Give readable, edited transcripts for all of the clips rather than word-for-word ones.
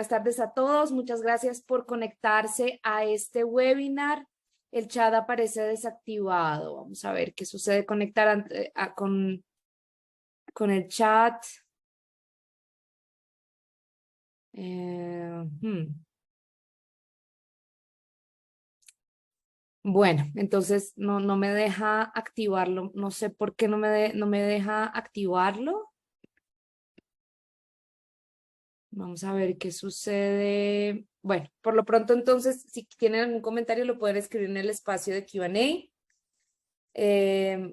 buenas tardes a todos. Muchas gracias por conectarse a este webinar. El chat aparece desactivado. Vamos a ver qué sucede con el chat. Bueno, entonces no me deja activarlo. No sé por qué no me deja activarlo. Vamos a ver qué sucede. Bueno, por lo pronto entonces, si tienen algún comentario lo pueden escribir en el espacio de Q&A.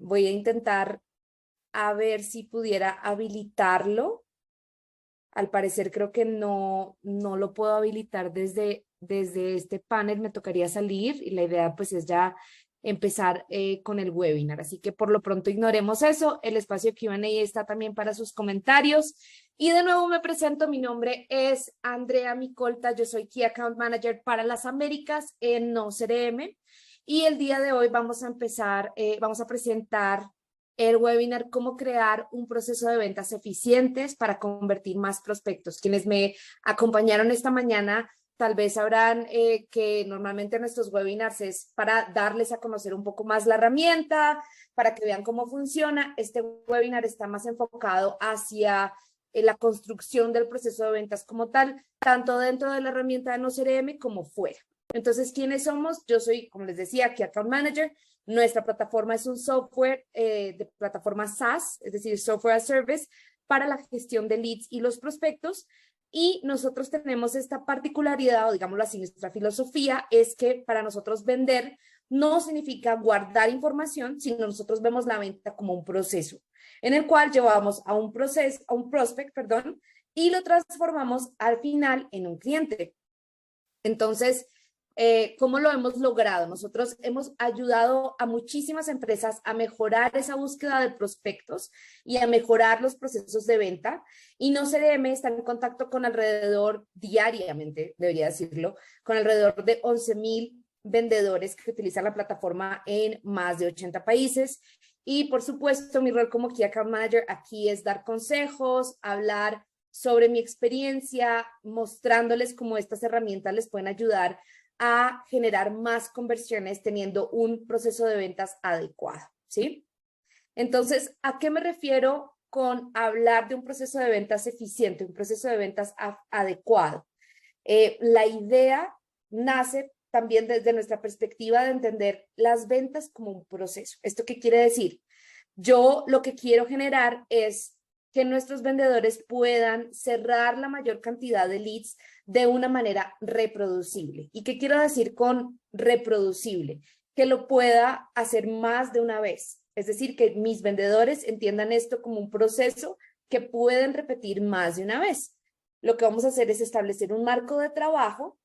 Voy a intentar a ver si pudiera habilitarlo. Al parecer creo que no lo puedo habilitar desde este panel, me tocaría salir y la idea pues es ya empezar con el webinar. Así que por lo pronto ignoremos eso. El espacio Q&A está también para sus comentarios. Y de nuevo me presento, mi nombre es Andrea Micolta, yo soy Key Account Manager para las Américas en NoCRM. Y el día de hoy vamos a empezar, vamos a presentar el webinar Cómo crear un proceso de ventas eficientes para convertir más prospectos. Quienes me acompañaron esta mañana tal vez sabrán que normalmente nuestros webinars es para darles a conocer un poco más la herramienta, para que vean cómo funciona. Este webinar está más enfocado hacia la construcción del proceso de ventas como tal, tanto dentro de la herramienta de NoCRM como fuera. Entonces, ¿quiénes somos? Yo soy, como les decía, Key Account Manager. Nuestra plataforma es un software de plataforma SaaS, es decir, Software as a Service, para la gestión de leads y los prospectos. Y nosotros tenemos esta particularidad, o digámoslo así, nuestra filosofía es que para nosotros vender no significa guardar información, sino nosotros vemos la venta como un proceso, en el cual llevamos a un prospect, y lo transformamos al final en un cliente. Entonces, ¿cómo lo hemos logrado? Nosotros hemos ayudado a muchísimas empresas a mejorar esa búsqueda de prospectos y a mejorar los procesos de venta. Y NoCRM está en contacto con alrededor, diariamente, debería decirlo, con alrededor de 11,000 vendedores que utilizan la plataforma en más de 80 países. Y por supuesto, mi rol como Key Account Manager aquí es dar consejos, hablar sobre mi experiencia, mostrándoles cómo estas herramientas les pueden ayudar a generar más conversiones teniendo un proceso de ventas adecuado, ¿sí? Entonces, ¿a qué me refiero con hablar de un proceso de ventas eficiente, un proceso de ventas adecuado? La idea nace también desde nuestra perspectiva de entender las ventas como un proceso. ¿Esto qué quiere decir? Yo lo que quiero generar es que nuestros vendedores puedan cerrar la mayor cantidad de leads de una manera reproducible. ¿Y qué quiero decir con reproducible? Que lo pueda hacer más de una vez. Es decir, que mis vendedores entiendan esto como un proceso que pueden repetir más de una vez. Lo que vamos a hacer es establecer un marco de trabajo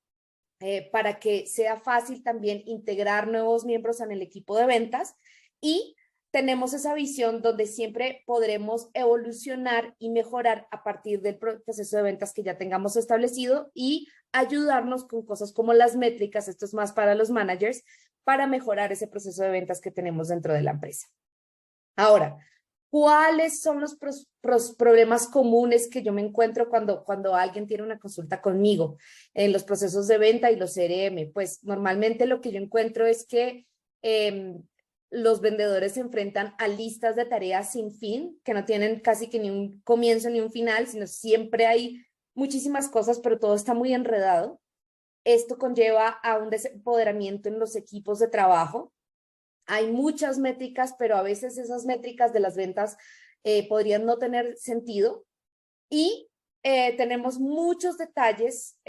para que sea fácil también integrar nuevos miembros en el equipo de ventas y tenemos esa visión donde siempre podremos evolucionar y mejorar a partir del proceso de ventas que ya tengamos establecido y ayudarnos con cosas como las métricas, esto es más para los managers, para mejorar ese proceso de ventas que tenemos dentro de la empresa. Ahora, ¿cuáles son los problemas comunes que yo me encuentro cuando alguien tiene una consulta conmigo en los procesos de venta y los CRM? Pues normalmente lo que yo encuentro es que los vendedores se enfrentan a listas de tareas sin fin, que no tienen casi que ni un comienzo ni un final, sino siempre hay muchísimas cosas, pero todo está muy enredado. Esto conlleva a un desempoderamiento en los equipos de trabajo. Hay muchas métricas, pero a veces esas métricas de las ventas podrían no tener sentido. Y tenemos muchos detalles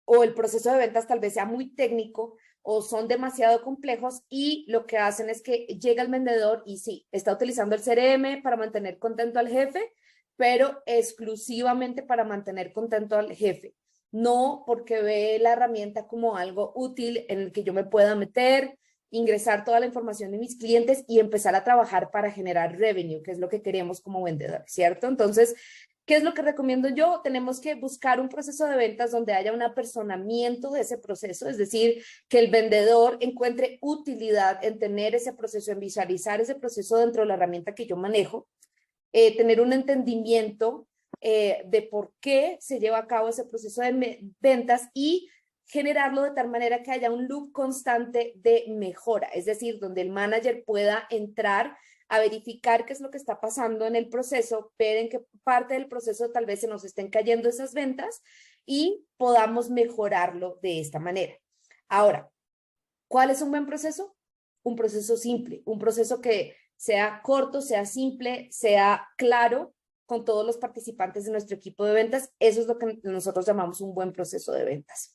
o el proceso de ventas tal vez sea muy técnico o son demasiado complejos y lo que hacen es que llega el vendedor y sí, está utilizando el CRM para mantener contento al jefe, pero exclusivamente para mantener contento al jefe. No porque ve la herramienta como algo útil en el que yo me pueda meter, ingresar toda la información de mis clientes y empezar a trabajar para generar revenue, que es lo que queremos como vendedor, ¿cierto? Entonces, ¿qué es lo que recomiendo yo? Tenemos que buscar un proceso de ventas donde haya un apersonamiento de ese proceso, es decir, que el vendedor encuentre utilidad en tener ese proceso, en visualizar ese proceso dentro de la herramienta que yo manejo, tener un entendimiento de por qué se lleva a cabo ese proceso de ventas y generarlo de tal manera que haya un loop constante de mejora, es decir, donde el manager pueda entrar a verificar qué es lo que está pasando en el proceso, ver en qué parte del proceso tal vez se nos estén cayendo esas ventas y podamos mejorarlo de esta manera. Ahora, ¿cuál es un buen proceso? Un proceso simple, un proceso que sea corto, sea simple, sea claro con todos los participantes de nuestro equipo de ventas. Eso es lo que nosotros llamamos un buen proceso de ventas.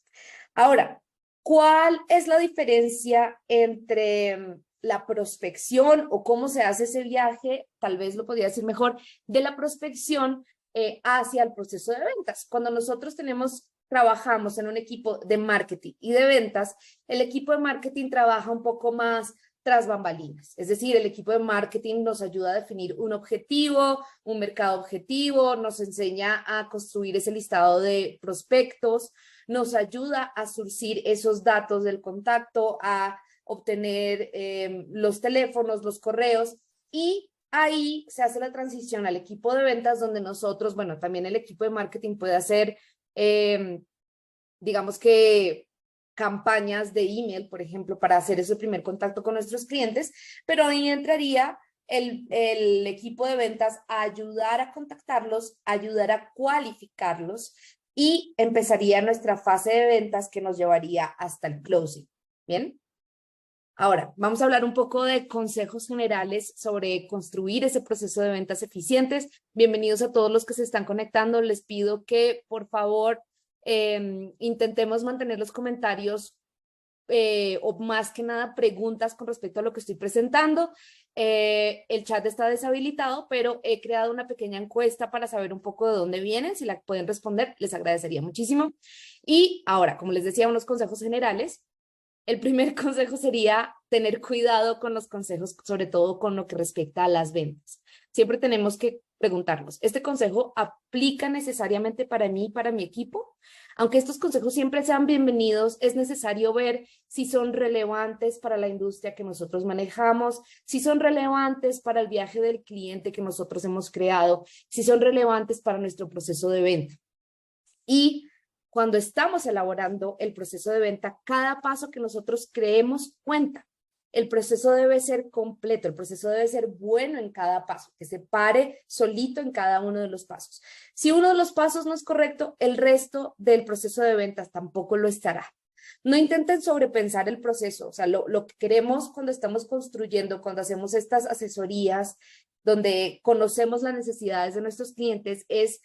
Ahora, ¿cuál es la diferencia entre la prospección o cómo se hace ese viaje? Tal vez lo podría decir mejor, de la prospección hacia el proceso de ventas. Cuando nosotros trabajamos en un equipo de marketing y de ventas, el equipo de marketing trabaja un poco más tras bambalinas. Es decir, el equipo de marketing nos ayuda a definir un objetivo, un mercado objetivo, nos enseña a construir ese listado de prospectos, nos ayuda a surcir esos datos del contacto, a obtener los teléfonos, los correos, y ahí se hace la transición al equipo de ventas donde nosotros, bueno, también el equipo de marketing puede hacer, digamos que campañas de email, por ejemplo, para hacer ese primer contacto con nuestros clientes, pero ahí entraría el equipo de ventas a ayudar a contactarlos, ayudar a cualificarlos y empezaría nuestra fase de ventas que nos llevaría hasta el closing. ¿Bien? Ahora, vamos a hablar un poco de consejos generales sobre construir ese proceso de ventas eficientes. Bienvenidos a todos los que se están conectando. Les pido que, por favor, intentemos mantener los comentarios o más que nada preguntas con respecto a lo que estoy presentando. El chat está deshabilitado, pero he creado una pequeña encuesta para saber un poco de dónde vienen. Si la pueden responder, les agradecería muchísimo. Y ahora, como les decía, unos consejos generales. El primer consejo sería tener cuidado con los consejos, sobre todo con lo que respecta a las ventas. Siempre tenemos que preguntarnos, ¿este consejo aplica necesariamente para mí y para mi equipo? Aunque estos consejos siempre sean bienvenidos, es necesario ver si son relevantes para la industria que nosotros manejamos, si son relevantes para el viaje del cliente que nosotros hemos creado, si son relevantes para nuestro proceso de venta. Y cuando estamos elaborando el proceso de venta, cada paso que nosotros creemos cuenta. El proceso debe ser completo, el proceso debe ser bueno en cada paso, que se pare solito en cada uno de los pasos. Si uno de los pasos no es correcto, el resto del proceso de ventas tampoco lo estará. No intenten sobrepensar el proceso, o sea, lo que queremos cuando estamos construyendo, cuando hacemos estas asesorías, donde conocemos las necesidades de nuestros clientes, es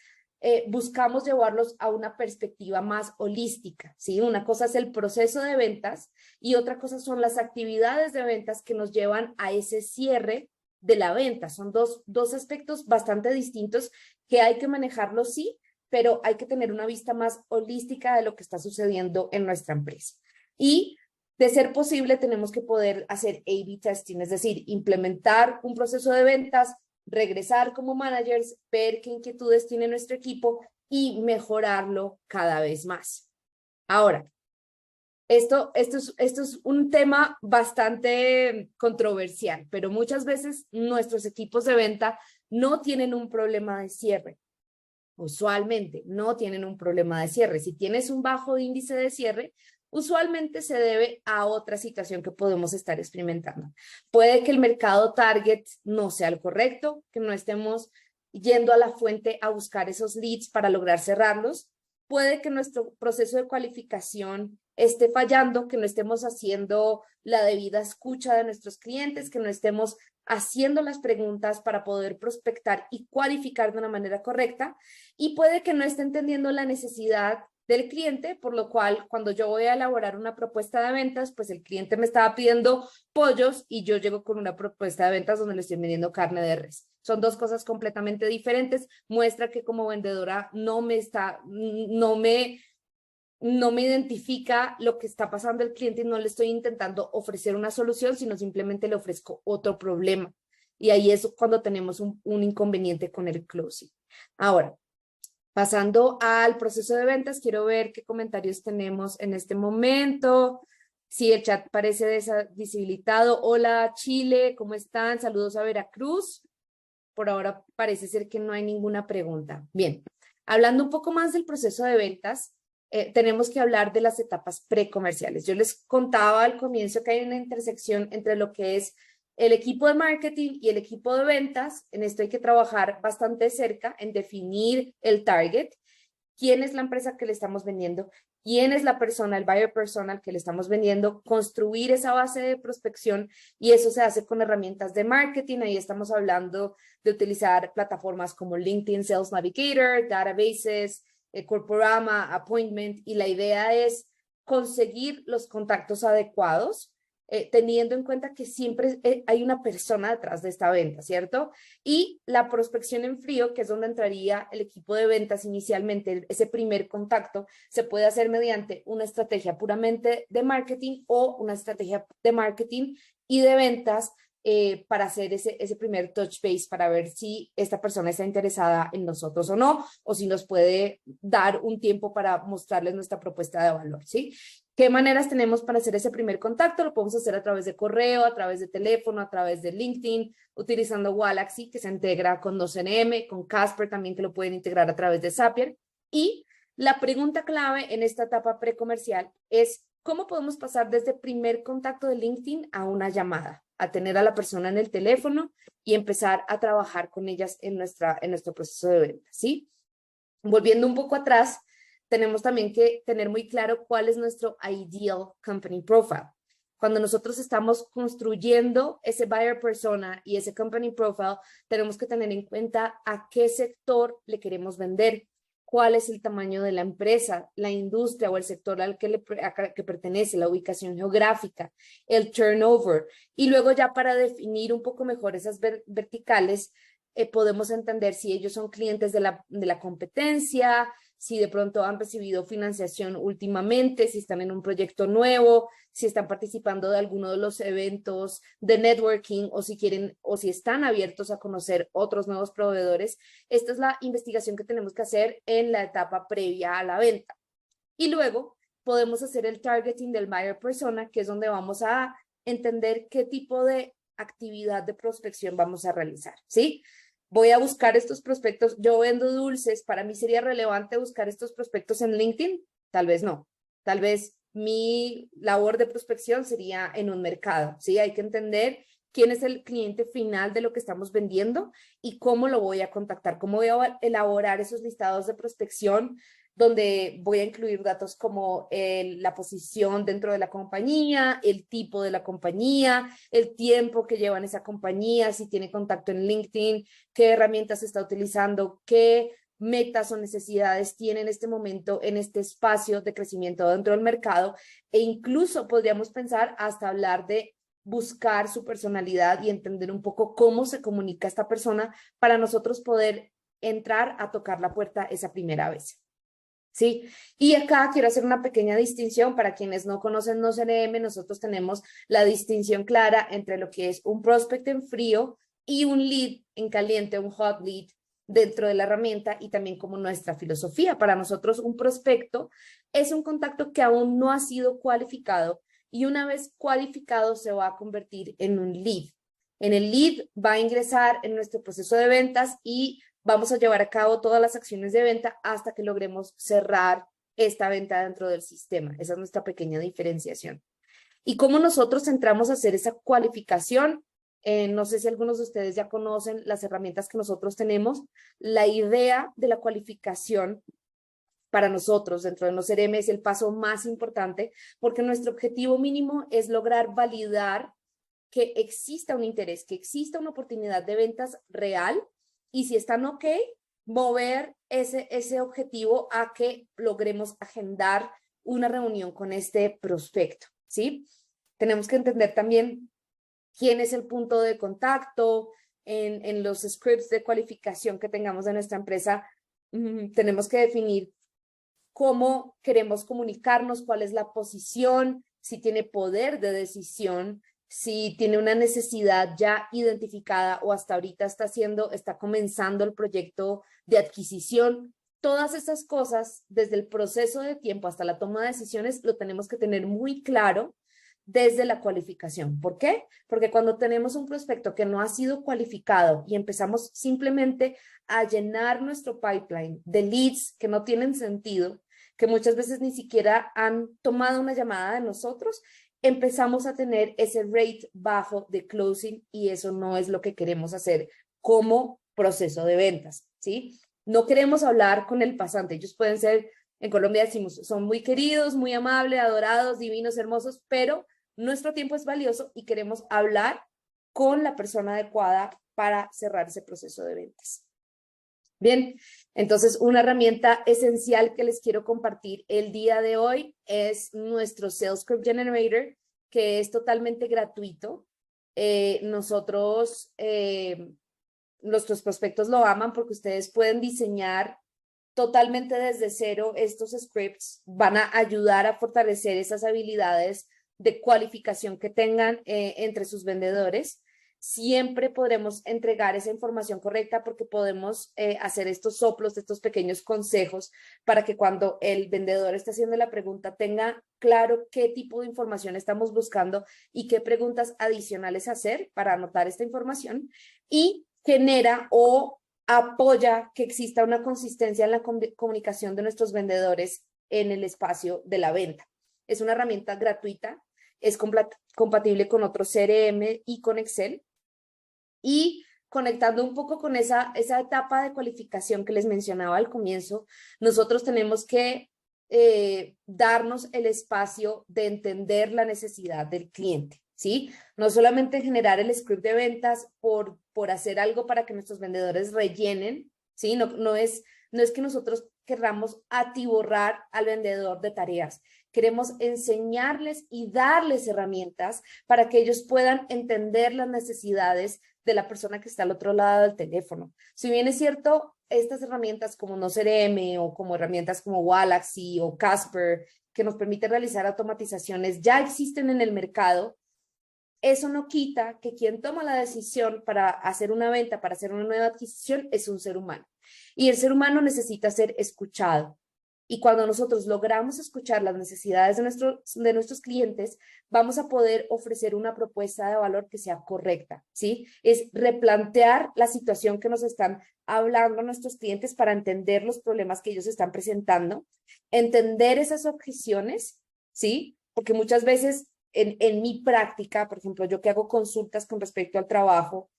buscamos llevarlos a una perspectiva más holística, ¿sí? Una cosa es el proceso de ventas y otra cosa son las actividades de ventas que nos llevan a ese cierre de la venta. Son dos aspectos bastante distintos que hay que manejarlos, sí, pero hay que tener una vista más holística de lo que está sucediendo en nuestra empresa. Y de ser posible, tenemos que poder hacer A/B testing, es decir, implementar un proceso de ventas, regresar como managers, ver qué inquietudes tiene nuestro equipo y mejorarlo cada vez más. Ahora, esto es un tema bastante controversial, pero muchas veces nuestros equipos de venta no tienen un problema de cierre. Usualmente no tienen un problema de cierre. Si tienes un bajo índice de cierre, usualmente se debe a otra situación que podemos estar experimentando. Puede que el mercado target no sea el correcto, que no estemos yendo a la fuente a buscar esos leads para lograr cerrarlos. Puede que nuestro proceso de cualificación esté fallando, que no estemos haciendo la debida escucha de nuestros clientes, que no estemos haciendo las preguntas para poder prospectar y cualificar de una manera correcta, y puede que no esté entendiendo la necesidad del cliente, por lo cual cuando yo voy a elaborar una propuesta de ventas, pues el cliente me estaba pidiendo pollos y yo llego con una propuesta de ventas donde le estoy vendiendo carne de res. Son dos cosas completamente diferentes. Muestra que como vendedora no me identifica lo que está pasando el cliente y no le estoy intentando ofrecer una solución, sino simplemente le ofrezco otro problema. Y ahí es cuando tenemos un inconveniente con el closing. Ahora, pasando al proceso de ventas, quiero ver qué comentarios tenemos en este momento. Sí, el chat parece deshabilitado. Hola, Chile, ¿cómo están? Saludos a Veracruz. Por ahora parece ser que no hay ninguna pregunta. Bien, Hablando un poco más del proceso de ventas, tenemos que hablar de las etapas precomerciales. Yo les contaba al comienzo que hay una intersección entre lo que es el equipo de marketing y el equipo de ventas. En esto hay que trabajar bastante cerca en definir el target, quién es la empresa que le estamos vendiendo, quién es la persona, el buyer persona al que le estamos vendiendo, construir esa base de prospección, y eso se hace con herramientas de marketing. Ahí estamos hablando de utilizar plataformas como LinkedIn Sales Navigator, databases, Corporama, Appointment, y la idea es conseguir los contactos adecuados, teniendo en cuenta que siempre hay una persona detrás de esta venta, ¿cierto? Y la prospección en frío, que es donde entraría el equipo de ventas inicialmente, ese primer contacto, se puede hacer mediante una estrategia puramente de marketing o una estrategia de marketing y de ventas, para hacer ese primer touch base, para ver si esta persona está interesada en nosotros o no, o si nos puede dar un tiempo para mostrarles nuestra propuesta de valor, ¿sí? ¿Qué maneras tenemos para hacer ese primer contacto? Lo podemos hacer a través de correo, a través de teléfono, a través de LinkedIn, utilizando Wallaxy, que se integra con 2NM, con Casper también, que lo pueden integrar a través de Zapier. Y la pregunta clave en esta etapa precomercial es: ¿cómo podemos pasar desde primer contacto de LinkedIn a una llamada, a tener a la persona en el teléfono y empezar a trabajar con ellas en nuestro proceso de venta, ¿sí? Volviendo un poco atrás, tenemos también que tener muy claro cuál es nuestro ideal company profile. Cuando nosotros estamos construyendo ese buyer persona y ese company profile, tenemos que tener en cuenta a qué sector le queremos vender, cuál es el tamaño de la empresa, la industria o el sector al que pertenece, la ubicación geográfica, el turnover. Y luego ya para definir un poco mejor esas verticales, podemos entender si ellos son clientes de la competencia, si de pronto han recibido financiación últimamente, si están en un proyecto nuevo, si están participando de alguno de los eventos de networking, o si quieren o si están abiertos a conocer otros nuevos proveedores. Esta es la investigación que tenemos que hacer en la etapa previa a la venta. Y luego podemos hacer el targeting del buyer persona, que es donde vamos a entender qué tipo de actividad de prospección vamos a realizar, ¿sí? Voy a buscar estos prospectos. Yo vendo dulces. ¿Para mí sería relevante buscar estos prospectos en LinkedIn? Tal vez no. Tal vez mi labor de prospección sería en un mercado, ¿sí? Hay que entender quién es el cliente final de lo que estamos vendiendo y cómo lo voy a contactar, cómo voy a elaborar esos listados de prospección, donde voy a incluir datos como la posición dentro de la compañía, el tipo de la compañía, el tiempo que lleva en esa compañía, si tiene contacto en LinkedIn, qué herramientas está utilizando, qué metas o necesidades tiene en este momento, en este espacio de crecimiento dentro del mercado, e incluso podríamos pensar hasta hablar de buscar su personalidad y entender un poco cómo se comunica esta persona para nosotros poder entrar a tocar la puerta esa primera vez. ¿Sí? Y acá quiero hacer una pequeña distinción para quienes no conocen 2NM. Nosotros tenemos la distinción clara entre lo que es un prospect en frío y un lead en caliente, un hot lead dentro de la herramienta, y también como nuestra filosofía. Para nosotros un prospecto es un contacto que aún no ha sido cualificado, y una vez cualificado se va a convertir en un lead. En el lead va a ingresar en nuestro proceso de ventas y vamos a llevar a cabo todas las acciones de venta hasta que logremos cerrar esta venta dentro del sistema. Esa es nuestra pequeña diferenciación. ¿Y cómo nosotros entramos a hacer esa cualificación? No sé si algunos de ustedes ya conocen las herramientas que nosotros tenemos. La idea de la cualificación para nosotros dentro de NoCRM es el paso más importante, porque nuestro objetivo mínimo es lograr validar que exista un interés, que exista una oportunidad de ventas real, y si están ok, mover ese objetivo a que logremos agendar una reunión con este prospecto, ¿sí? Tenemos que entender también quién es el punto de contacto. En los scripts de cualificación que tengamos de nuestra empresa, tenemos que definir cómo queremos comunicarnos, cuál es la posición, si tiene poder de decisión, si tiene una necesidad ya identificada o hasta ahorita está comenzando el proyecto de adquisición. Todas esas cosas, desde el proceso de tiempo hasta la toma de decisiones, lo tenemos que tener muy claro desde la cualificación. ¿Por qué? Porque cuando tenemos un prospecto que no ha sido cualificado y empezamos simplemente a llenar nuestro pipeline de leads que no tienen sentido, que muchas veces ni siquiera han tomado una llamada de nosotros, empezamos a tener ese rate bajo de closing y eso no es lo que queremos hacer como proceso de ventas, ¿sí? No queremos hablar con el pasante. Ellos pueden ser, en Colombia decimos, son muy queridos, muy amables, adorados, divinos, hermosos, pero nuestro tiempo es valioso y queremos hablar con la persona adecuada para cerrar ese proceso de ventas. Bien, entonces una herramienta esencial que les quiero compartir el día de hoy es nuestro Sales Script Generator, que es totalmente gratuito. Nuestros prospectos lo aman porque ustedes pueden diseñar totalmente desde cero estos scripts, van a ayudar a fortalecer esas habilidades de cualificación que tengan entre sus vendedores. Siempre podremos entregar esa información correcta porque podemos hacer estos soplos, estos pequeños consejos para que cuando el vendedor esté haciendo la pregunta tenga claro qué tipo de información estamos buscando y qué preguntas adicionales hacer para anotar esta información, y genera o apoya que exista una consistencia en la comunicación de nuestros vendedores en el espacio de la venta. Es una herramienta gratuita, es compatible con otros CRM y con Excel. Y conectando un poco con esa etapa de cualificación que les mencionaba al comienzo, nosotros tenemos que darnos el espacio de entender la necesidad del cliente, ¿sí? No solamente generar el script de ventas por hacer algo para que nuestros vendedores rellenen, ¿sí? No es que nosotros querramos atiborrar al vendedor de tareas. Queremos enseñarles y darles herramientas para que ellos puedan entender las necesidades de la persona que está al otro lado del teléfono. Si bien es cierto, estas herramientas como NoCRM o como herramientas como Wallaxy o Casper, que nos permiten realizar automatizaciones, ya existen en el mercado, eso no quita que quien toma la decisión para hacer una venta, para hacer una nueva adquisición, es un ser humano. Y el ser humano necesita ser escuchado. Y cuando nosotros logramos escuchar las necesidades de nuestros clientes, vamos a poder ofrecer una propuesta de valor que sea correcta, ¿sí? Es replantear la situación que nos están hablando nuestros clientes para entender los problemas que ellos están presentando, entender esas objeciones, ¿sí? Porque muchas veces en mi práctica, por ejemplo, yo que hago consultas con respecto al trabajo,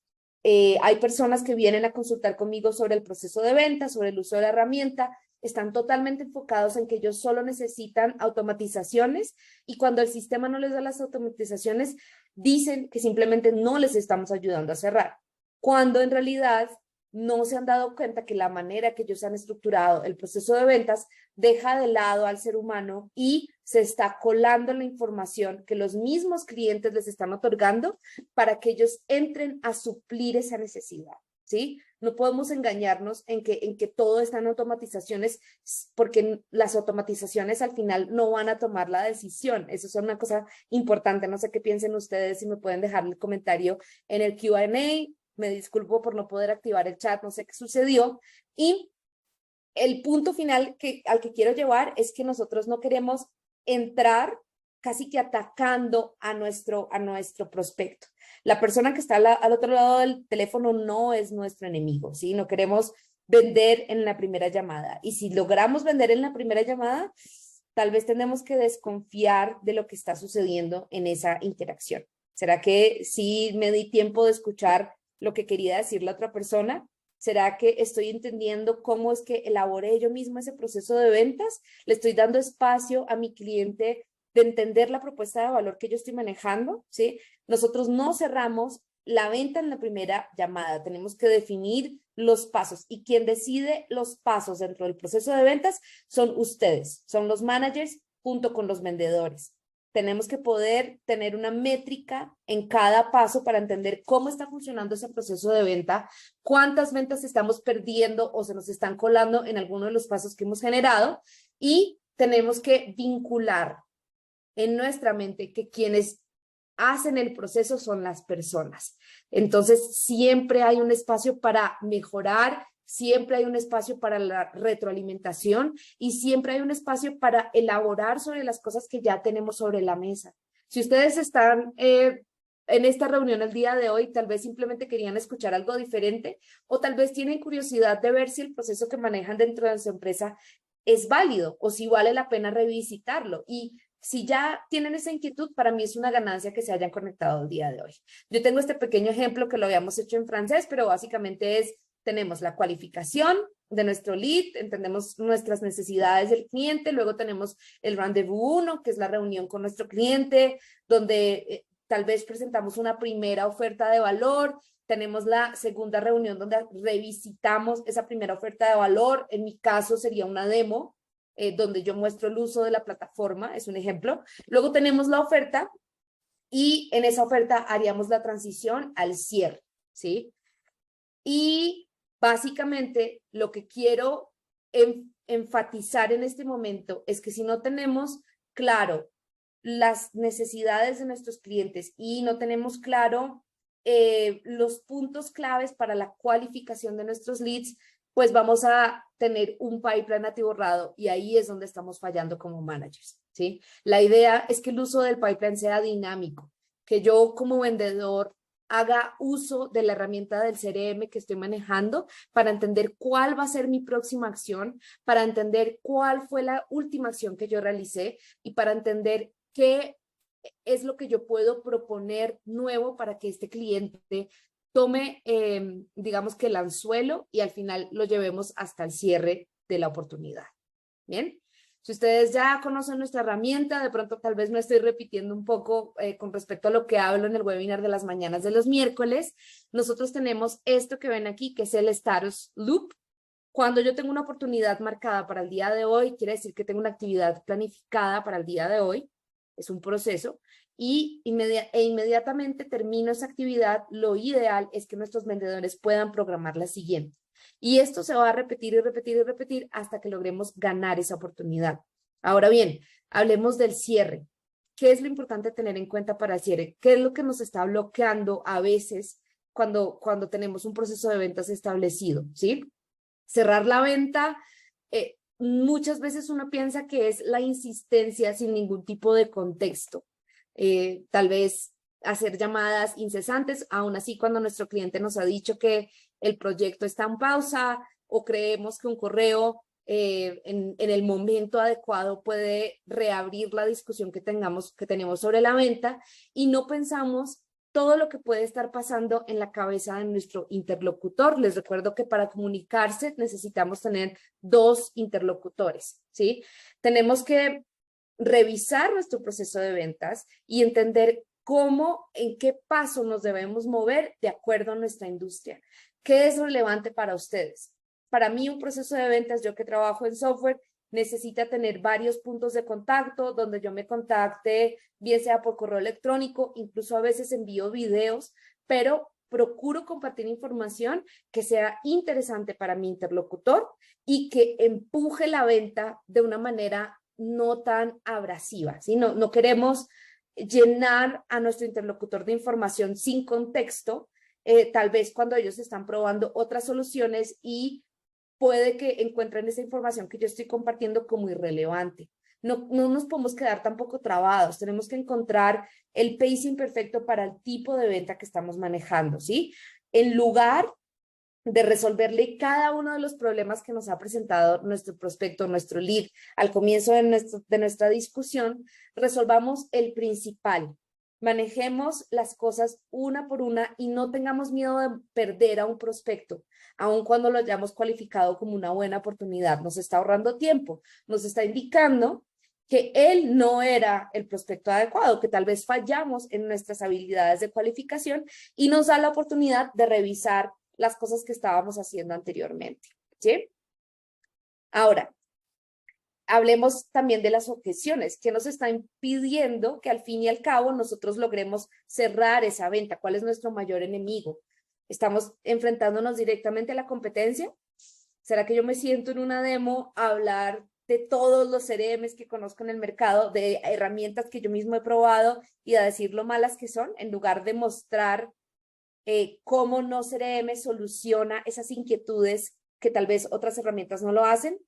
hay personas que vienen a consultar conmigo sobre el proceso de venta, sobre el uso de la herramienta, están totalmente enfocados en que ellos solo necesitan automatizaciones y cuando el sistema no les da las automatizaciones, dicen que simplemente no les estamos ayudando a cerrar, cuando en realidad no se han dado cuenta que la manera que ellos han estructurado el proceso de ventas deja de lado al ser humano y se está colando la información que los mismos clientes les están otorgando para que ellos entren a suplir esa necesidad, ¿sí? No podemos engañarnos en que todo está en automatizaciones, porque las automatizaciones al final no van a tomar la decisión. Eso es una cosa importante. No sé qué piensen ustedes, si me pueden dejar el comentario en el Q&A. Me disculpo por no poder activar el chat, no sé qué sucedió. Y el punto final al que quiero llevar es que nosotros no queremos entrar casi que atacando a nuestro prospecto. La persona que está al otro lado del teléfono no es nuestro enemigo, ¿sí? No queremos vender en la primera llamada. Y si logramos vender en la primera llamada, tal vez tenemos que desconfiar de lo que está sucediendo en esa interacción. ¿Será que sí me di tiempo de escuchar lo que quería decir la otra persona? ¿Será que estoy entendiendo cómo es que elaboré yo misma ese proceso de ventas? ¿Le estoy dando espacio a mi cliente de entender la propuesta de valor que yo estoy manejando? ¿Sí? Nosotros no cerramos la venta en la primera llamada. Tenemos que definir los pasos y quien decide los pasos dentro del proceso de ventas son ustedes, son los managers junto con los vendedores. Tenemos que poder tener una métrica en cada paso para entender cómo está funcionando ese proceso de venta, cuántas ventas estamos perdiendo o se nos están colando en alguno de los pasos que hemos generado, y tenemos que vincular en nuestra mente que quienes hacen el proceso son las personas. Entonces, siempre hay un espacio para mejorar, siempre hay un espacio para la retroalimentación y siempre hay un espacio para elaborar sobre las cosas que ya tenemos sobre la mesa. Si ustedes están en esta reunión el día de hoy, tal vez simplemente querían escuchar algo diferente o tal vez tienen curiosidad de ver si el proceso que manejan dentro de su empresa es válido o si vale la pena revisitarlo. Y si ya tienen esa inquietud, para mí es una ganancia que se hayan conectado el día de hoy. Yo tengo este pequeño ejemplo que lo habíamos hecho en francés, pero básicamente es, tenemos la cualificación de nuestro lead, entendemos nuestras necesidades del cliente, luego tenemos el rendezvous 1, que es la reunión con nuestro cliente, donde tal vez presentamos una primera oferta de valor, tenemos la segunda reunión donde revisitamos esa primera oferta de valor, en mi caso sería una demo, donde yo muestro el uso de la plataforma, es un ejemplo. Luego tenemos la oferta y en esa oferta haríamos la transición al cierre, ¿sí? Y básicamente lo que quiero enfatizar en este momento es que si no tenemos claro las necesidades de nuestros clientes y no tenemos claro los puntos claves para la cualificación de nuestros leads, pues vamos a tener un pipeline atiborrado y ahí es donde estamos fallando como managers, ¿sí? La idea es que el uso del pipeline sea dinámico, que yo como vendedor haga uso de la herramienta del CRM que estoy manejando para entender cuál va a ser mi próxima acción, para entender cuál fue la última acción que yo realicé y para entender qué es lo que yo puedo proponer nuevo para que este cliente tome, digamos que el anzuelo y al final lo llevemos hasta el cierre de la oportunidad. Bien. Si ustedes ya conocen nuestra herramienta, de pronto tal vez me estoy repitiendo un poco con respecto a lo que hablo en el webinar de las mañanas de los miércoles. Nosotros tenemos esto que ven aquí, que es el status loop. Cuando yo tengo una oportunidad marcada para el día de hoy, quiere decir que tengo una actividad planificada para el día de hoy. Es un proceso. Y inmediatamente termino esa actividad, lo ideal es que nuestros vendedores puedan programar la siguiente. Y esto se va a repetir y repetir y repetir hasta que logremos ganar esa oportunidad. Ahora bien, hablemos del cierre. ¿Qué es lo importante tener en cuenta para el cierre? ¿Qué es lo que nos está bloqueando a veces cuando tenemos un proceso de ventas establecido? ¿Sí? Cerrar la venta, muchas veces uno piensa que es la insistencia sin ningún tipo de contexto. Tal vez hacer llamadas incesantes, aún así cuando nuestro cliente nos ha dicho que el proyecto está en pausa o creemos que un correo en el momento adecuado puede reabrir la discusión que tenemos sobre la venta y no pensamos todo lo que puede estar pasando en la cabeza de nuestro interlocutor. Les recuerdo que para comunicarse necesitamos tener dos interlocutores, ¿sí? Tenemos que revisar nuestro proceso de ventas y entender cómo, en qué paso nos debemos mover de acuerdo a nuestra industria. ¿Qué es relevante para ustedes? Para mí, un proceso de ventas, yo que trabajo en software, necesita tener varios puntos de contacto donde yo me contacte, bien sea por correo electrónico, incluso a veces envío videos, pero procuro compartir información que sea interesante para mi interlocutor y que empuje la venta de una manera no tan abrasiva, ¿sí? No queremos llenar a nuestro interlocutor de información sin contexto, tal vez cuando ellos están probando otras soluciones y puede que encuentren esa información que yo estoy compartiendo como irrelevante. No nos podemos quedar tampoco trabados, tenemos que encontrar el pacing perfecto para el tipo de venta que estamos manejando, ¿sí? En lugar de resolverle cada uno de los problemas que nos ha presentado nuestro prospecto, nuestro lead, al comienzo de nuestra discusión, resolvamos el principal. Manejemos las cosas una por una y no tengamos miedo de perder a un prospecto, aun cuando lo hayamos cualificado como una buena oportunidad. Nos está ahorrando tiempo, nos está indicando que él no era el prospecto adecuado, que tal vez fallamos en nuestras habilidades de cualificación y nos da la oportunidad de revisar las cosas que estábamos haciendo anteriormente, ¿sí? Ahora, hablemos también de las objeciones, que nos está impidiendo que al fin y al cabo nosotros logremos cerrar esa venta. ¿Cuál es nuestro mayor enemigo? ¿Estamos enfrentándonos directamente a la competencia? ¿Será que yo me siento en una demo a hablar de todos los CRMs que conozco en el mercado, de herramientas que yo mismo he probado y a decir lo malas que son, en lugar de mostrar cómo no CRM soluciona esas inquietudes que tal vez otras herramientas no lo hacen?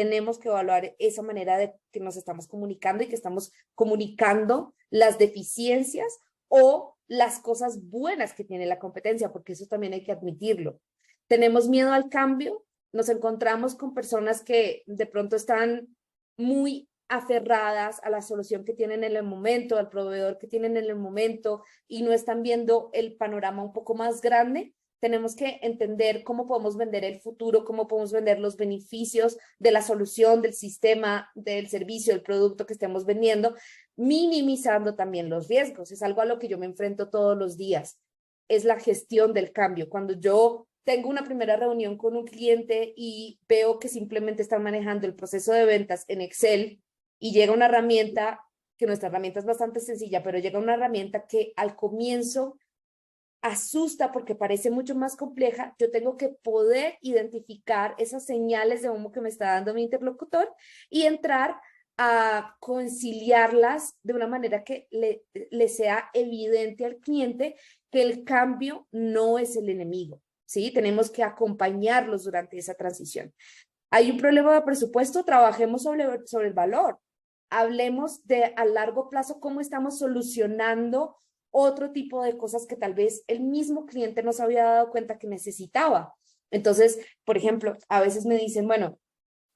tenemos que evaluar esa manera de que nos estamos comunicando y que estamos comunicando las deficiencias o las cosas buenas que tiene la competencia, porque eso también hay que admitirlo. Tenemos miedo al cambio, nos encontramos con personas que de pronto están muy aferradas a la solución que tienen en el momento, al proveedor que tienen en el momento y no están viendo el panorama un poco más grande. Tenemos que entender cómo podemos vender el futuro, cómo podemos vender los beneficios de la solución, del sistema, del servicio, del producto que estemos vendiendo, minimizando también los riesgos. Es algo a lo que yo me enfrento todos los días. Es la gestión del cambio. Cuando yo tengo una primera reunión con un cliente y veo que simplemente están manejando el proceso de ventas en Excel y llega una herramienta, que nuestra herramienta es bastante sencilla, pero llega una herramienta que al comienzo asusta porque parece mucho más compleja, yo tengo que poder identificar esas señales de humo que me está dando mi interlocutor y entrar a conciliarlas de una manera que le sea evidente al cliente que el cambio no es el enemigo, ¿sí? Tenemos que acompañarlos durante esa transición. Hay un problema de presupuesto, trabajemos sobre el valor. Hablemos de a largo plazo cómo estamos solucionando otro tipo de cosas que tal vez el mismo cliente no se había dado cuenta que necesitaba. Entonces, por ejemplo, a veces me dicen, bueno,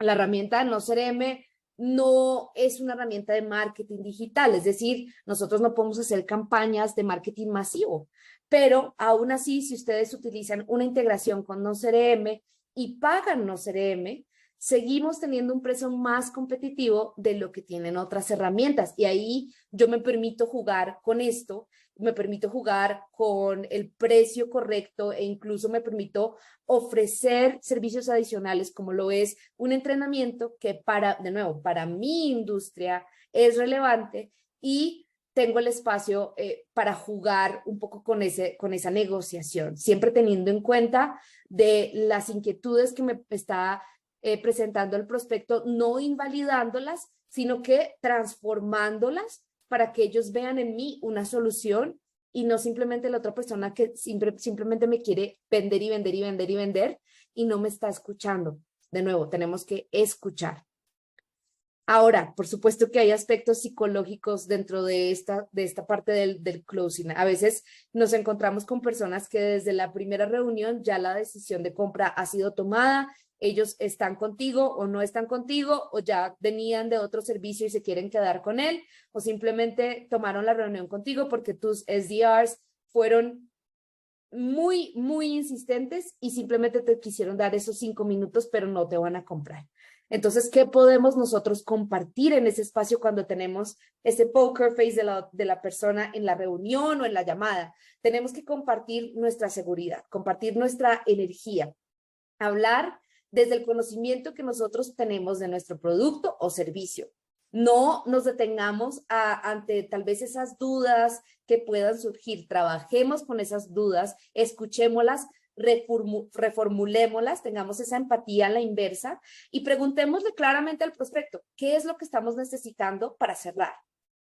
la herramienta No CRM no es una herramienta de marketing digital, es decir, nosotros no podemos hacer campañas de marketing masivo, pero aún así, si ustedes utilizan una integración con No CRM y pagan No CRM, seguimos teniendo un precio más competitivo de lo que tienen otras herramientas. Y ahí yo me permito jugar con esto, me permito jugar con el precio correcto e incluso me permito ofrecer servicios adicionales como lo es un entrenamiento que de nuevo, para mi industria es relevante y tengo el espacio para jugar un poco con esa negociación, siempre teniendo en cuenta de las inquietudes que me está presentando el prospecto, no invalidándolas, sino que transformándolas para que ellos vean en mí una solución y no simplemente la otra persona que simplemente me quiere vender y vender y vender y vender y no me está escuchando. De nuevo, tenemos que escuchar. Ahora, por supuesto que hay aspectos psicológicos dentro de esta parte del closing. A veces nos encontramos con personas que desde la primera reunión ya la decisión de compra ha sido tomada, ellos están contigo o no están contigo, o ya venían de otro servicio y se quieren quedar con él, o simplemente tomaron la reunión contigo porque tus SDRs fueron muy, muy insistentes y simplemente te quisieron dar esos 5 minutos, pero no te van a comprar. Entonces, ¿qué podemos nosotros compartir en ese espacio cuando tenemos ese poker face de la persona en la reunión o en la llamada? Tenemos que compartir nuestra seguridad, compartir nuestra energía, hablar desde el conocimiento que nosotros tenemos de nuestro producto o servicio. No nos detengamos ante tal vez esas dudas que puedan surgir. Trabajemos con esas dudas, escuchémoslas, reformulémoslas, tengamos esa empatía a la inversa y preguntémosle claramente al prospecto, ¿qué es lo que estamos necesitando para cerrar?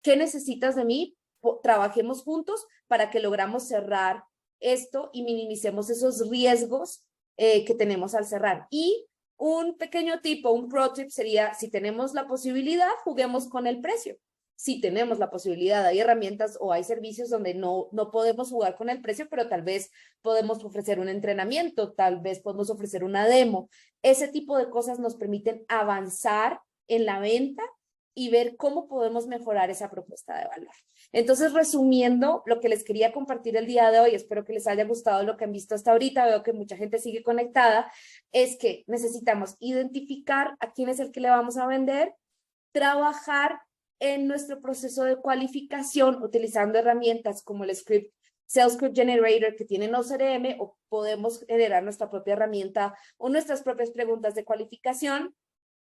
¿Qué necesitas de mí? Trabajemos juntos para que logramos cerrar esto y minimicemos esos riesgos que tenemos al cerrar. Y un pequeño tipo, un pro tip sería, si tenemos la posibilidad, juguemos con el precio. Si tenemos la posibilidad, hay herramientas o hay servicios donde no podemos jugar con el precio, pero tal vez podemos ofrecer un entrenamiento, tal vez podemos ofrecer una demo. Ese tipo de cosas nos permiten avanzar en la venta y ver cómo podemos mejorar esa propuesta de valor. Entonces, resumiendo lo que les quería compartir el día de hoy, espero que les haya gustado lo que han visto hasta ahorita, veo que mucha gente sigue conectada, es que necesitamos identificar a quién es el que le vamos a vender, trabajar en nuestro proceso de cualificación utilizando herramientas como el Sales Script Generator que tiene No CRM, o podemos generar nuestra propia herramienta o nuestras propias preguntas de cualificación,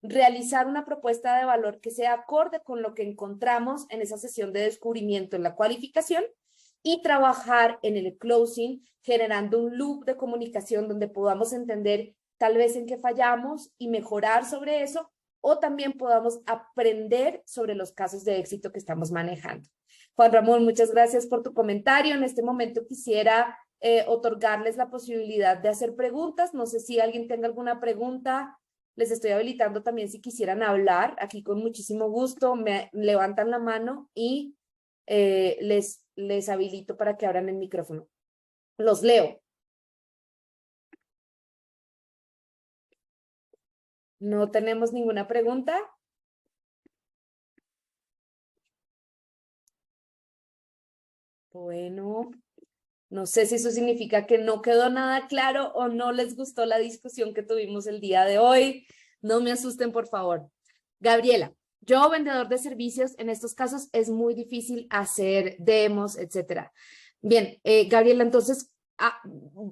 realizar una propuesta de valor que sea acorde con lo que encontramos en esa sesión de descubrimiento en la cualificación y trabajar en el closing generando un loop de comunicación donde podamos entender tal vez en qué fallamos y mejorar sobre eso, o también podamos aprender sobre los casos de éxito que estamos manejando. Juan Ramón, muchas gracias por tu comentario. En este momento quisiera otorgarles la posibilidad de hacer preguntas. No sé si alguien tenga alguna pregunta Les estoy habilitando también si quisieran hablar, aquí con muchísimo gusto, me levantan la mano y les habilito para que abran el micrófono. Los leo. ¿No tenemos ninguna pregunta? Bueno, no sé si eso significa que no quedó nada claro o no les gustó la discusión que tuvimos el día de hoy. No me asusten, por favor. Gabriela, yo vendedor de servicios, en estos casos es muy difícil hacer demos, etcétera. Bien, Gabriela, entonces,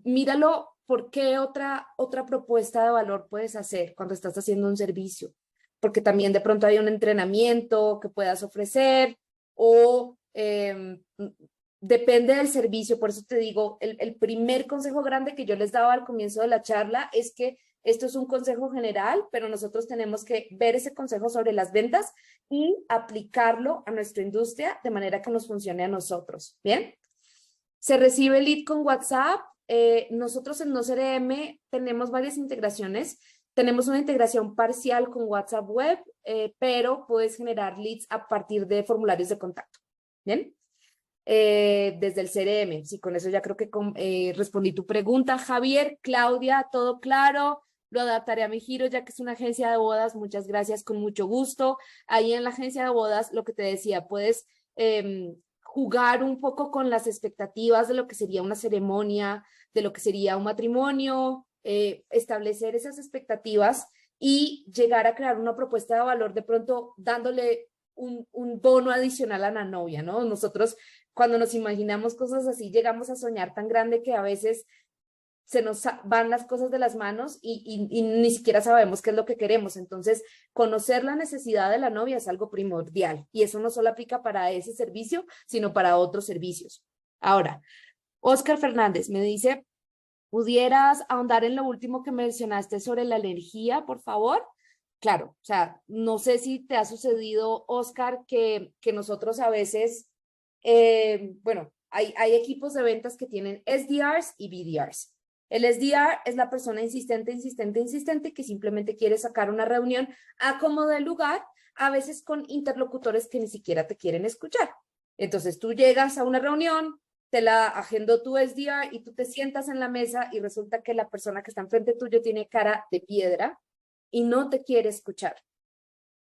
míralo, ¿por qué otra propuesta de valor puedes hacer cuando estás haciendo un servicio? Porque también de pronto hay un entrenamiento que puedas ofrecer o depende del servicio. Por eso te digo, el primer consejo grande que yo les daba al comienzo de la charla es que esto es un consejo general, pero nosotros tenemos que ver ese consejo sobre las ventas y aplicarlo a nuestra industria de manera que nos funcione a nosotros. ¿Bien? Se recibe lead con WhatsApp. Nosotros en NoCRM tenemos varias integraciones. Tenemos una integración parcial con WhatsApp Web, pero puedes generar leads a partir de formularios de contacto. ¿Bien? Desde el CRM. Sí, con eso ya creo que respondí tu pregunta. Javier, Claudia, todo claro. Lo adaptaré a mi giro ya que es una agencia de bodas. Muchas gracias, con mucho gusto. Ahí en la agencia de bodas, lo que te decía, puedes jugar un poco con las expectativas de lo que sería una ceremonia, de lo que sería un matrimonio, establecer esas expectativas y llegar a crear una propuesta de valor, de pronto dándole un bono adicional a la novia, ¿no? Nosotros cuando nos imaginamos cosas así, llegamos a soñar tan grande que a veces se nos van las cosas de las manos y ni siquiera sabemos qué es lo que queremos. Entonces, conocer la necesidad de la novia es algo primordial y eso no solo aplica para ese servicio, sino para otros servicios. Ahora, Oscar Fernández me dice, ¿pudieras ahondar en lo último que mencionaste sobre la energía, por favor? Claro, o sea, no sé si te ha sucedido, Oscar, que nosotros a veces, bueno, hay equipos de ventas que tienen SDRs y BDRs. El SDR es la persona insistente, insistente, insistente que simplemente quiere sacar una reunión a como de lugar, a veces con interlocutores que ni siquiera te quieren escuchar. Entonces tú llegas a una reunión, te la agendó tu SDR y tú te sientas en la mesa y resulta que la persona que está enfrente tuyo tiene cara de piedra y no te quiere escuchar.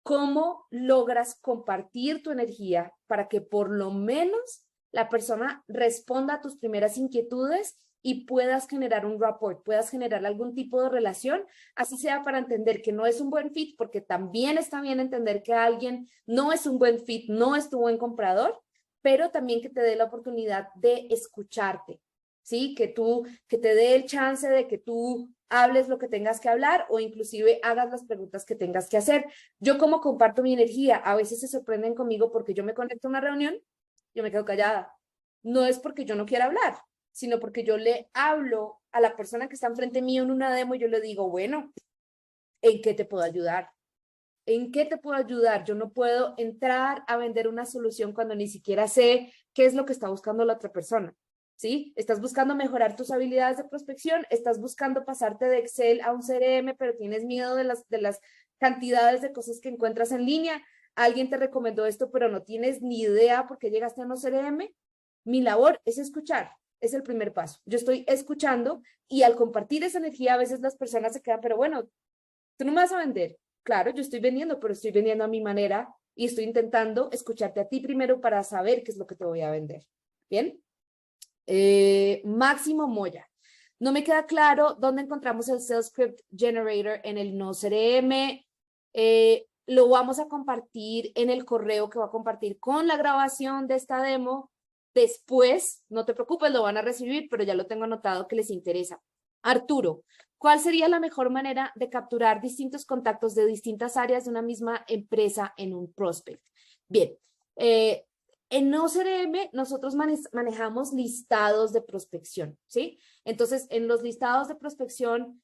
¿Cómo logras compartir tu energía para que por lo menos la persona responda a tus primeras inquietudes y puedas generar un rapport, puedas generar algún tipo de relación, así sea para entender que no es un buen fit, porque también está bien entender que alguien no es un buen fit, no es tu buen comprador, pero también que te dé la oportunidad de escucharte, ¿sí? Que te dé el chance de que tú hables lo que tengas que hablar o inclusive hagas las preguntas que tengas que hacer. Yo como comparto mi energía, a veces se sorprenden conmigo porque yo me conecto a una reunión, yo me quedo callada. No es porque yo no quiera hablar, sino porque yo le hablo a la persona que está enfrente mío en una demo y yo le digo, bueno, ¿en qué te puedo ayudar? ¿En qué te puedo ayudar? Yo no puedo entrar a vender una solución cuando ni siquiera sé qué es lo que está buscando la otra persona. ¿Sí? Estás buscando mejorar tus habilidades de prospección, estás buscando pasarte de Excel a un CRM, pero tienes miedo de las cantidades de cosas que encuentras en línea. Alguien te recomendó esto, pero no tienes ni idea por qué llegaste a un CRM. Mi labor es escuchar, es el primer paso. Yo estoy escuchando y al compartir esa energía, a veces las personas se quedan, pero bueno, tú no me vas a vender. Claro, yo estoy vendiendo, pero estoy vendiendo a mi manera y estoy intentando escucharte a ti primero para saber qué es lo que te voy a vender. ¿Bien? Máximo Moya. No me queda claro dónde encontramos el Sales Script Generator en el no CRM. Lo vamos a compartir en el correo que va a compartir con la grabación de esta demo. Después, no te preocupes, lo van a recibir, pero ya lo tengo anotado que les interesa. Arturo, ¿cuál sería la mejor manera de capturar distintos contactos de distintas áreas de una misma empresa en un prospect? Bien, en NoCRM nosotros manejamos listados de prospección, ¿sí? Entonces, en los listados de prospección,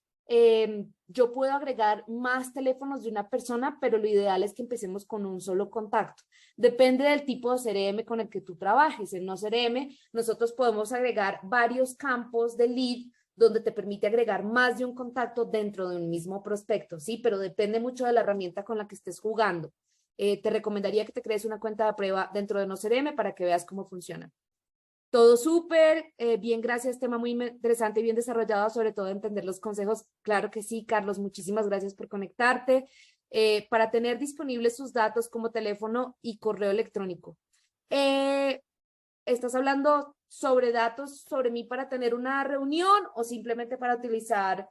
yo puedo agregar más teléfonos de una persona, pero lo ideal es que empecemos con un solo contacto. Depende del tipo de CRM con el que tú trabajes. En NoCRM nosotros podemos agregar varios campos de lead donde te permite agregar más de un contacto dentro de un mismo prospecto, ¿sí? Pero depende mucho de la herramienta con la que estés jugando. Te recomendaría que te crees una cuenta de prueba dentro de NoCRM para que veas cómo funciona. Todo súper, bien, gracias, tema muy interesante y bien desarrollado, sobre todo entender los consejos. Claro que sí, Carlos, muchísimas gracias por conectarte. Para tener disponibles sus datos como teléfono y correo electrónico. ¿Estás hablando sobre datos sobre mí para tener una reunión o simplemente para utilizar,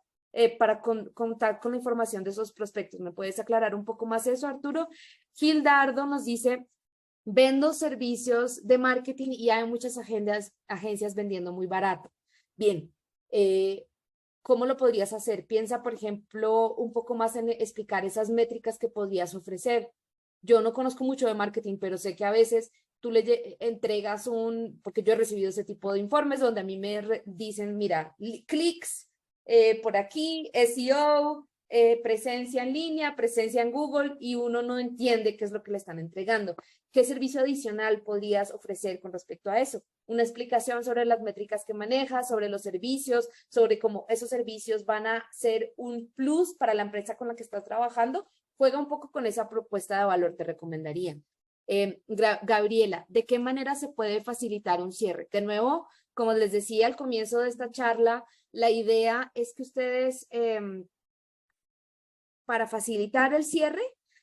para contar con la información de esos prospectos? ¿Me puedes aclarar un poco más eso, Arturo? Gildardo nos dice, vendo servicios de marketing y hay muchas agencias vendiendo muy barato. Bien, ¿cómo lo podrías hacer? Piensa, por ejemplo, un poco más en explicar esas métricas que podrías ofrecer. Yo no conozco mucho de marketing, pero sé que a veces tú le entregas porque yo he recibido ese tipo de informes donde a mí me dicen, mira, clics por aquí, SEO, presencia en línea, presencia en Google, y uno no entiende qué es lo que le están entregando. ¿Qué servicio adicional podrías ofrecer con respecto a eso? Una explicación sobre las métricas que manejas, sobre los servicios, sobre cómo esos servicios van a ser un plus para la empresa con la que estás trabajando. Juega un poco con esa propuesta de valor, te recomendaría. Gabriela, ¿de qué manera se puede facilitar un cierre? De nuevo, como les decía al comienzo de esta charla, la idea es que ustedes, para facilitar el cierre,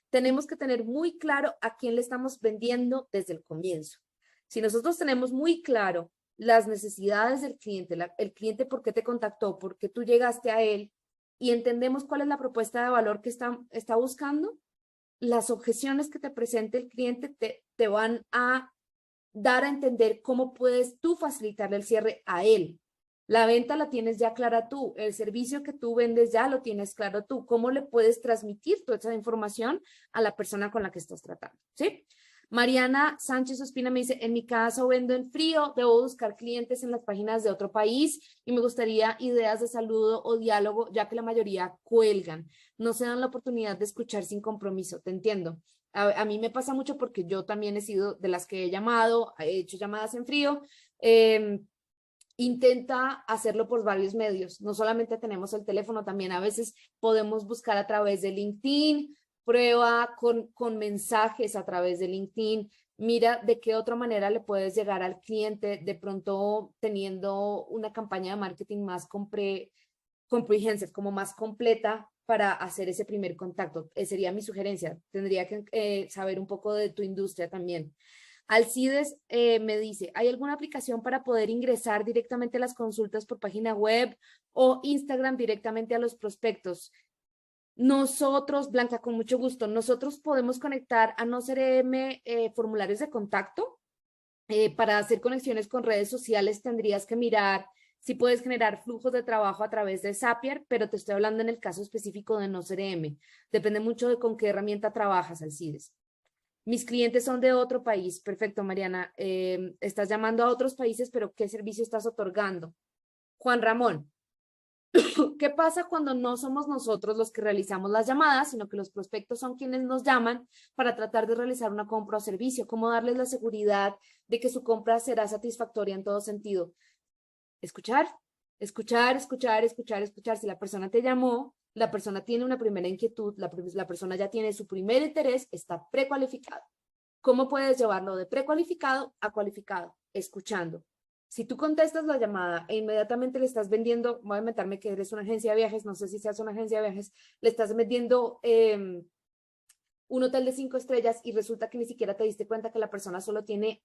tenemos que tener muy claro a quién le estamos vendiendo desde el comienzo. Si nosotros tenemos muy claro las necesidades del cliente, el cliente por qué te contactó, por qué tú llegaste a él, y entendemos cuál es la propuesta de valor que está buscando, las objeciones que te presente el cliente te van a dar a entender cómo puedes tú facilitarle el cierre a él. La venta la tienes ya clara tú, el servicio que tú vendes ya lo tienes claro tú. ¿Cómo le puedes transmitir toda esa información a la persona con la que estás tratando? ¿Sí? Mariana Sánchez Ospina me dice, en mi caso vendo en frío, debo buscar clientes en las páginas de otro país y me gustaría ideas de saludo o diálogo, ya que la mayoría cuelgan. No se dan la oportunidad de escuchar sin compromiso, te entiendo. A mí me pasa mucho porque yo también he sido de las que he llamado, he hecho llamadas en frío. Intenta hacerlo por varios medios. No solamente tenemos el teléfono, también a veces podemos buscar a través de LinkedIn, prueba con mensajes a través de LinkedIn. Mira de qué otra manera le puedes llegar al cliente, de pronto teniendo una campaña de marketing más comprehensive, como más completa para hacer ese primer contacto. Sería mi sugerencia. Tendría que saber un poco de tu industria también. Alcides me dice, ¿hay alguna aplicación para poder ingresar directamente a las consultas por página web o Instagram directamente a los prospectos? Nosotros, Blanca, con mucho gusto, nosotros podemos conectar a NoCRM formularios de contacto. Para hacer conexiones con redes sociales tendrías que mirar si puedes generar flujos de trabajo a través de Zapier, pero te estoy hablando en el caso específico de NoCRM. Depende mucho de con qué herramienta trabajas, Alcides. Mis clientes son de otro país. Perfecto, Mariana. Estás llamando a otros países, pero ¿qué servicio estás otorgando? Juan Ramón, ¿qué pasa cuando no somos nosotros los que realizamos las llamadas, sino que los prospectos son quienes nos llaman para tratar de realizar una compra o servicio? ¿Cómo darles la seguridad de que su compra será satisfactoria en todo sentido? Escuchar, escuchar, escuchar, escuchar, escuchar. Si la persona te llamó, la persona tiene una primera inquietud, la persona ya tiene su primer interés, está precualificado. ¿Cómo puedes llevarlo de precualificado a cualificado? Escuchando. Si tú contestas la llamada e inmediatamente le estás vendiendo, voy a inventarme que eres una agencia de viajes, no sé si seas una agencia de viajes, le estás vendiendo un hotel de 5 estrellas y resulta que ni siquiera te diste cuenta que la persona solo tiene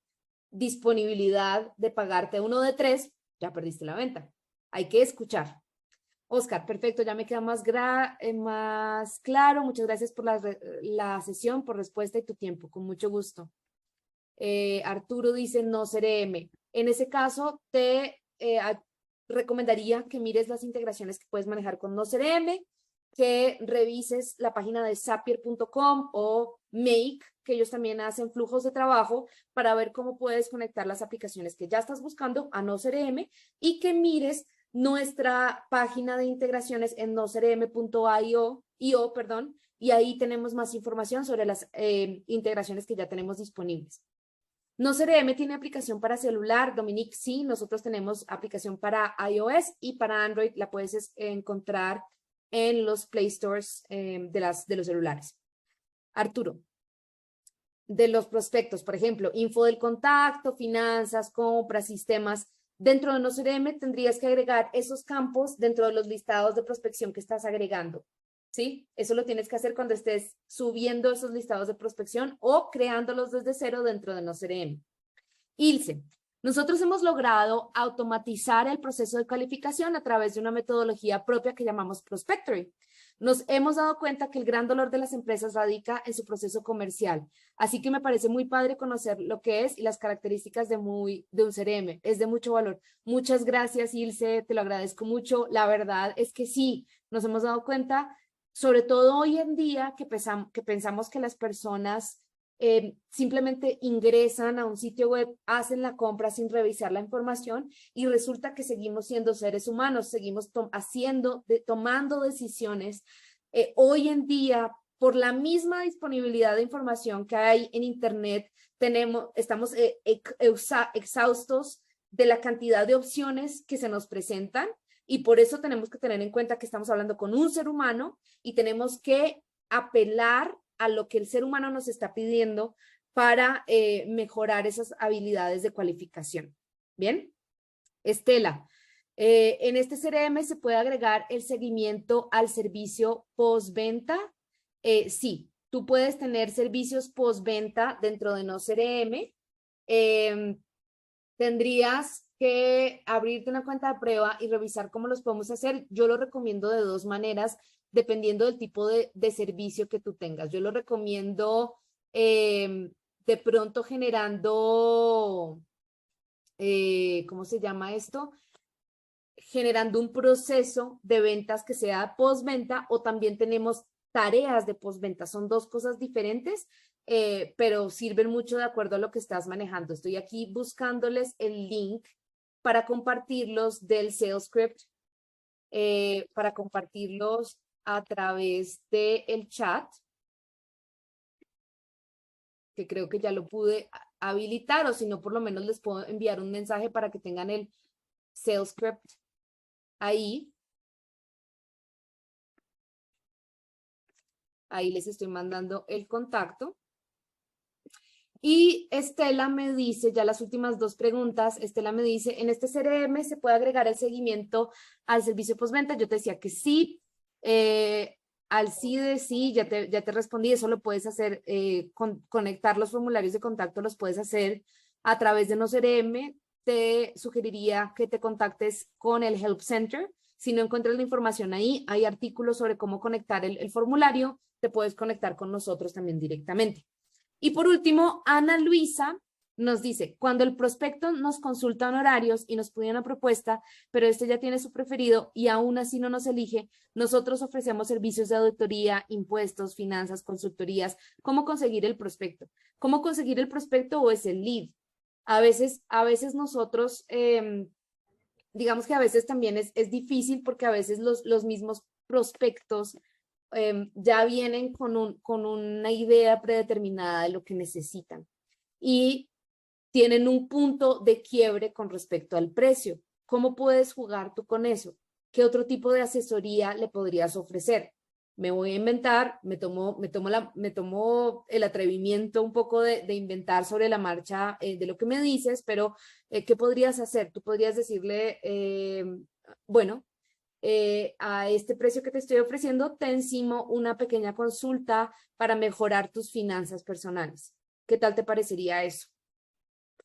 disponibilidad de pagarte uno de 3, ya perdiste la venta. Hay que escuchar. Oscar, perfecto, ya me queda más claro. Muchas gracias por la sesión, por respuesta y tu tiempo, con mucho gusto. Arturo dice NoCRM. En ese caso, te recomendaría que mires las integraciones que puedes manejar con NoCRM, que revises la página de Zapier.com o Make, que ellos también hacen flujos de trabajo para ver cómo puedes conectar las aplicaciones que ya estás buscando a NoCRM y que mires nuestra página de integraciones en nocrm.io, y ahí tenemos más información sobre las integraciones que ya tenemos disponibles. No CRM tiene aplicación para celular, Dominique, sí, nosotros tenemos aplicación para iOS y para Android la puedes encontrar en los Play Stores de los celulares. Arturo, de los prospectos, por ejemplo, info del contacto, finanzas, compras, sistemas. Dentro de No CRM tendrías que agregar esos campos dentro de los listados de prospección que estás agregando. ¿Sí? Eso lo tienes que hacer cuando estés subiendo esos listados de prospección o creándolos desde cero dentro de No CRM. Ilse, nosotros hemos logrado automatizar el proceso de calificación a través de una metodología propia que llamamos Prospectory. Nos hemos dado cuenta que el gran dolor de las empresas radica en su proceso comercial. Así que me parece muy padre conocer lo que es y las características de un CRM. Es de mucho valor. Muchas gracias, Ilse, te lo agradezco mucho. La verdad es que sí, nos hemos dado cuenta, sobre todo hoy en día, que pensamos que las personas simplemente ingresan a un sitio web, hacen la compra sin revisar la información y resulta que seguimos siendo seres humanos, seguimos tomando decisiones. Hoy en día, por la misma disponibilidad de información que hay en Internet, estamos exhaustos de la cantidad de opciones que se nos presentan y por eso tenemos que tener en cuenta que estamos hablando con un ser humano y tenemos que apelar a lo que el ser humano nos está pidiendo para mejorar esas habilidades de cualificación. ¿Bien? Estela, en este CRM se puede agregar el seguimiento al servicio postventa. Sí, tú puedes tener servicios postventa dentro de No CRM. Tendrías que abrirte una cuenta de prueba y revisar cómo los podemos hacer. Yo lo recomiendo de dos maneras, dependiendo del tipo de servicio que tú tengas. Yo lo recomiendo de pronto generando, ¿cómo se llama esto? Generando un proceso de ventas que sea postventa o también tenemos tareas de postventa. Son dos cosas diferentes, pero sirven mucho de acuerdo a lo que estás manejando. Estoy aquí buscándoles el link para compartirlos del sales script, para compartirlos a través del chat, que creo que ya lo pude habilitar, o si no, por lo menos les puedo enviar un mensaje para que tengan el sales script ahí. Ahí les estoy mandando el contacto. Y Estela me dice, ya las últimas dos preguntas, Estela me dice, ¿en este CRM se puede agregar el seguimiento al servicio postventa? Yo te decía que sí. Al sí de sí, ya te respondí, eso lo puedes hacer, conectar los formularios de contacto, los puedes hacer a través de No CRM. Te sugeriría que te contactes con el Help Center. Si no encuentras la información ahí, hay artículos sobre cómo conectar el formulario, te puedes conectar con nosotros también directamente. Y por último, Ana Luisa nos dice, cuando el prospecto nos consulta honorarios y nos pide una propuesta, pero este ya tiene su preferido y aún así no nos elige, nosotros ofrecemos servicios de auditoría, impuestos, finanzas, consultorías. ¿Cómo conseguir el prospecto? ¿Cómo conseguir el prospecto o es el lead? A veces nosotros, digamos que a veces también es difícil porque a veces los mismos prospectos ya vienen con una idea predeterminada de lo que necesitan y tienen un punto de quiebre con respecto al precio. ¿Cómo puedes jugar tú con eso? ¿Qué otro tipo de asesoría le podrías ofrecer? Me voy a inventar, me tomo el atrevimiento un poco de inventar sobre la marcha de lo que me dices, pero ¿qué podrías hacer? Tú podrías decirle, bueno, a este precio que te estoy ofreciendo, te encimo una pequeña consulta para mejorar tus finanzas personales. ¿Qué tal te parecería eso?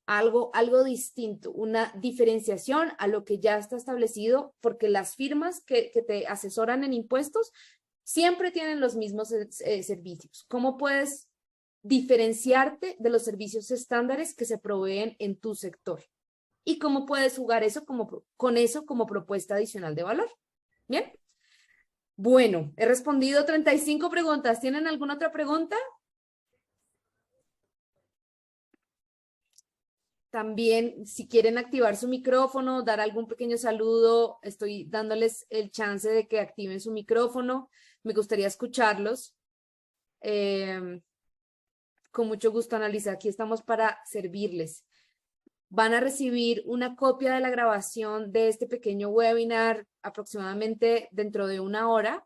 Algo distinto, una diferenciación a lo que ya está establecido, porque las firmas que te asesoran en impuestos siempre tienen los mismos servicios. ¿Cómo puedes diferenciarte de los servicios estándares que se proveen en tu sector? ¿Y cómo puedes jugar con eso como propuesta adicional de valor? Bien. Bueno, he respondido 35 preguntas. ¿Tienen alguna otra pregunta? También, si quieren activar su micrófono, dar algún pequeño saludo, estoy dándoles el chance de que activen su micrófono. Me gustaría escucharlos. Con mucho gusto, Annalisa. Aquí estamos para servirles. Van a recibir una copia de la grabación de este pequeño webinar aproximadamente dentro de una hora.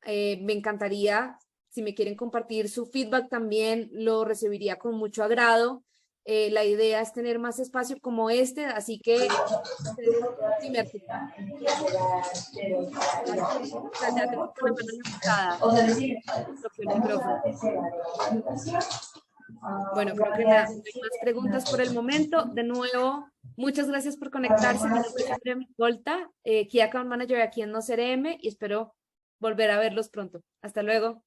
Me encantaría, si me quieren compartir su feedback también, lo recibiría con mucho agrado. La idea es tener más espacio como este, así que primer ya tengo la mano levantada. Bloqueo el micrófono. Bueno, creo que nada, no hay más preguntas por el momento. De nuevo, muchas gracias por conectarse. Mi nombre es Andrea Micolta, Key Account Manager aquí en NoCRM y espero volver a verlos pronto. Hasta luego.